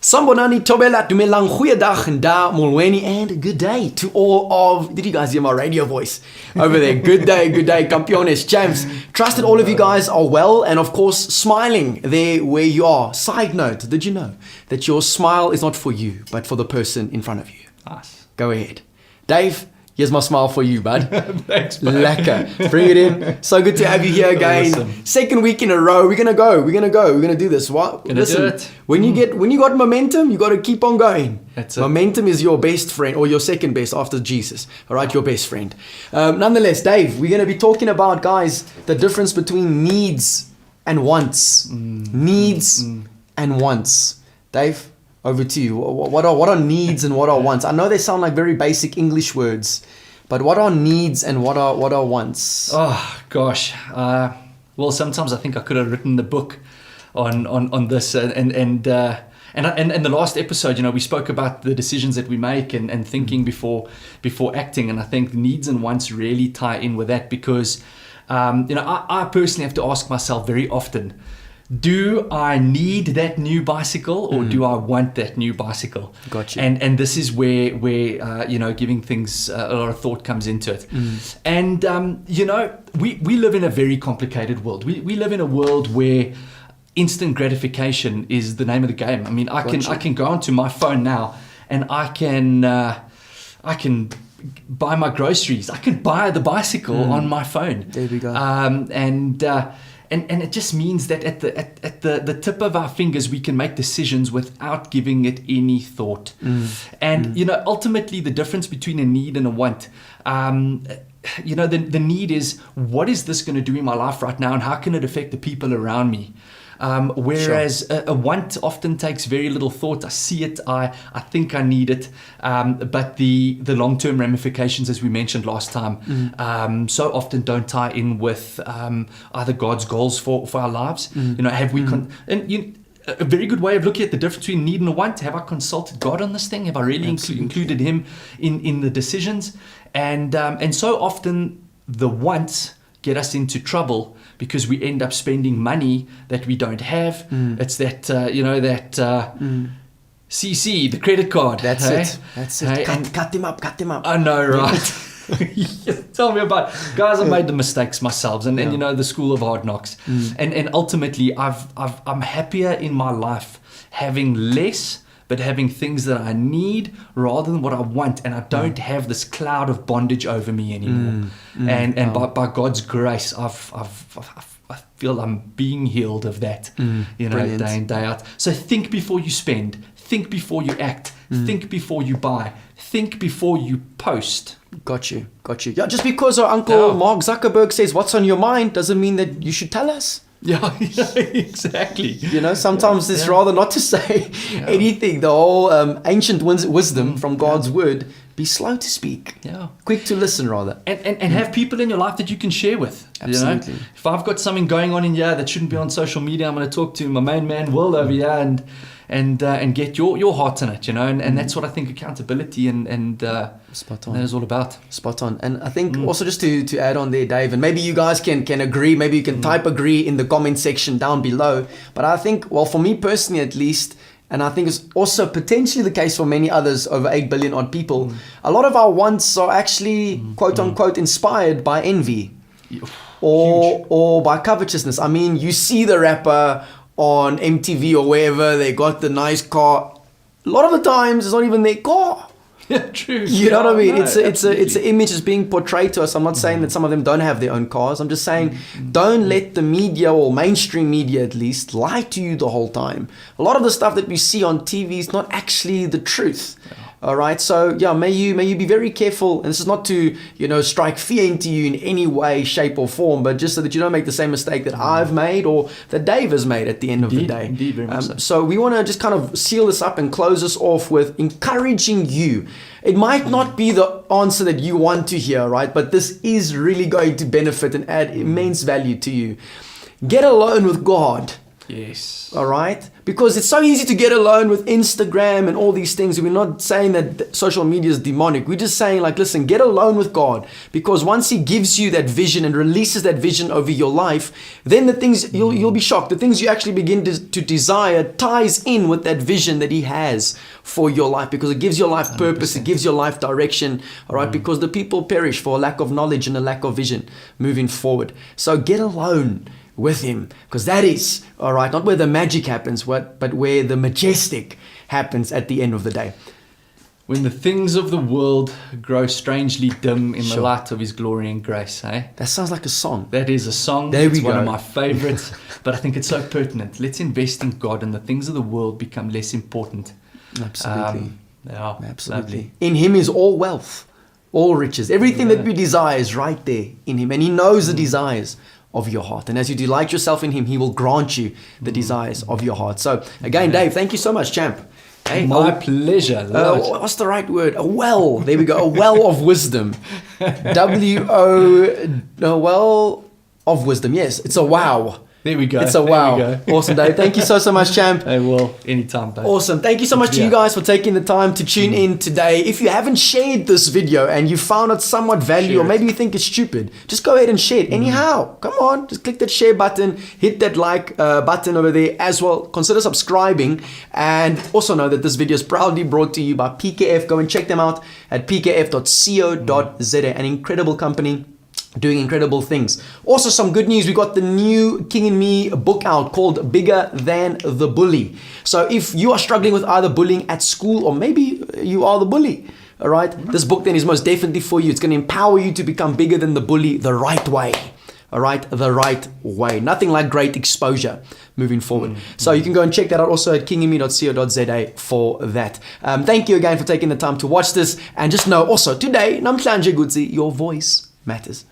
Sambonani Tobela Dumelang Goeiedag and Da Molweni, and good day to all of, did you guys hear my radio voice over there? Good day, Campiones, champs. Trust that all of you guys are well and of course smiling there where you are. Side note, did you know that your smile is not for you, but for the person in front of you? Nice. Go ahead. Dave, here's my smile for you, bud. Thanks, bud. Lekker. Bring it in. So good to have you here again. Awesome. Second week in a row. We're gonna go. We're gonna do this. What? Listen, do it. when you got momentum, you got to keep on going. That's it. Momentum is your best friend, or your second best after Jesus. All right, your best friend. Nonetheless, Dave, we're gonna be talking about, guys, the difference between needs and wants. Needs and wants. Dave, over to you. What are needs and what are wants? I know they sound like very basic English words, but what are needs and what are wants? Oh gosh. Well, sometimes I think I could have written the book on this, and the last episode, we spoke about the decisions that we make and thinking before acting, and I think needs and wants really tie in with that because, I personally have to ask myself very often. Do I need that new bicycle or do I want that new bicycle? Gotcha. And this is where giving things a lot of thought comes into it. And, we live in a very complicated world. We live in a world where instant gratification is the name of the game. I mean, I can go onto my phone now and I can buy my groceries. I can buy the bicycle on my phone. There we go. And it just means that at the tip of our fingers, we can make decisions without giving it any thought. And, ultimately the difference between a need and a want, the need is, what is this going to do in my life right now? And how can it affect the people around me? Whereas a want often takes very little thought. I see it, I think I need it, but the long-term ramifications, as we mentioned last time, so often don't tie in with either God's goals for our lives. Have we a very good way of looking at the difference between need and a want? Have I consulted God on this thing? Have I really included Him in the decisions? And so often the wants get us into trouble because we end up spending money that we don't have. It's that, CC, the credit card. That's it. Hey, Cut them up. I know, right? Tell me about it. Guys, I've made the mistakes myself, and the school of hard knocks. And ultimately, I'm happier in my life having less, but having things that I need rather than what I want, and I don't have this cloud of bondage over me anymore. And by God's grace, I feel I'm being healed of that, Brilliant. day in, day out. So think before you spend, think before you act, think before you buy, think before you post. Got you. Yeah, just because our uncle Mark Zuckerberg says what's on your mind doesn't mean that you should tell us. Yeah, exactly. Sometimes it's rather not to say anything. The whole ancient wisdom from God's word, be slow to speak. Yeah. Quick to listen, rather. And have people in your life that you can share with. Absolutely. If I've got something going on in here that shouldn't be on social media, I'm going to talk to my main man, Will, over here and get your heart in it, and that's what I think accountability and Spot on. that is all about. Spot on. And I think also just to add on there, Dave, and maybe you guys can agree, maybe you can type agree in the comment section down below. But I think, well, for me personally at least, and I think it's also potentially the case for many others, over 8 billion odd people, a lot of our wants are actually quote unquote inspired by envy or by covetousness. I mean, you see the rapper on MTV or wherever, they got the nice car. A lot of the times it's not even their car. Yeah, true. You know what I mean? No, it's an image that's being portrayed to us. I'm not saying that some of them don't have their own cars. I'm just saying don't let the media, or mainstream media at least, lie to you the whole time. A lot of the stuff that we see on TV is not actually the truth. Yeah. All right, so may you be very careful. And this is not to strike fear into you in any way, shape, or form, but just so that you don't make the same mistake that I've made or that Dave has made at the end of the day. Indeed, very much so. So we want to just kind of seal this up and close this off with encouraging you. It might not be the answer that you want to hear, right? But this is really going to benefit and add immense value to you. Get alone with God. Yes. All right? Because it's so easy to get alone with Instagram and all these things. We're not saying that social media is demonic. We're just saying, like, listen, get alone with God. Because once He gives you that vision and releases that vision over your life, then the things, you'll be shocked. The things you actually begin to desire ties in with that vision that He has for your life. Because it gives your life purpose. 100%. It gives your life direction. All right? Because the people perish for a lack of knowledge and a lack of vision moving forward. So get alone with Him, because that is, all right, not where the magic happens, but where the majestic happens at the end of the day. When the things of the world grow strangely dim in the Sure. light of His glory and grace, eh? That sounds like a song. That is a song. There we It's one go. of my favorites, but I think it's so pertinent. Let's invest in God, and the things of the world become less important. Absolutely. Yeah, Absolutely. lovely. In Him is all wealth, all riches. Everything that we desire is right there in Him. And He knows the desires of your heart. And as you delight yourself in Him, He will grant you the desires of your heart. So again, Dave, thank you so much, champ. Hey, My pleasure. Love it. what's the right word? A well. There we go. A well of wisdom. A well of wisdom. Yes, it's a wow. There we go. It's a There we wow. go. Awesome, Dave. Thank you so much, champ. Hey, well, anytime, Dave. Awesome. Thank you so much to you guys for taking the time to tune in today. If you haven't shared this video and you found it somewhat value, or maybe you think it's stupid, just go ahead and share it anyhow. Come on, just click that share button, hit that like button over there as well. Consider subscribing, and also know that this video is proudly brought to you by PKF. Go and check them out at pkf.co.za, an incredible company doing incredible things. Also, some good news. We got the new King and Me book out called Bigger Than the Bully. So if you are struggling with either bullying at school, or maybe you are the bully, all right, this book then is most definitely for you. It's going to empower you to become bigger than the bully the right way. All right, the right way. Nothing like great exposure moving forward. So you can go and check that out also at kingandme.co.za for that. Thank you again for taking the time to watch this. And just know also today, namhlanje gutsi, your voice matters.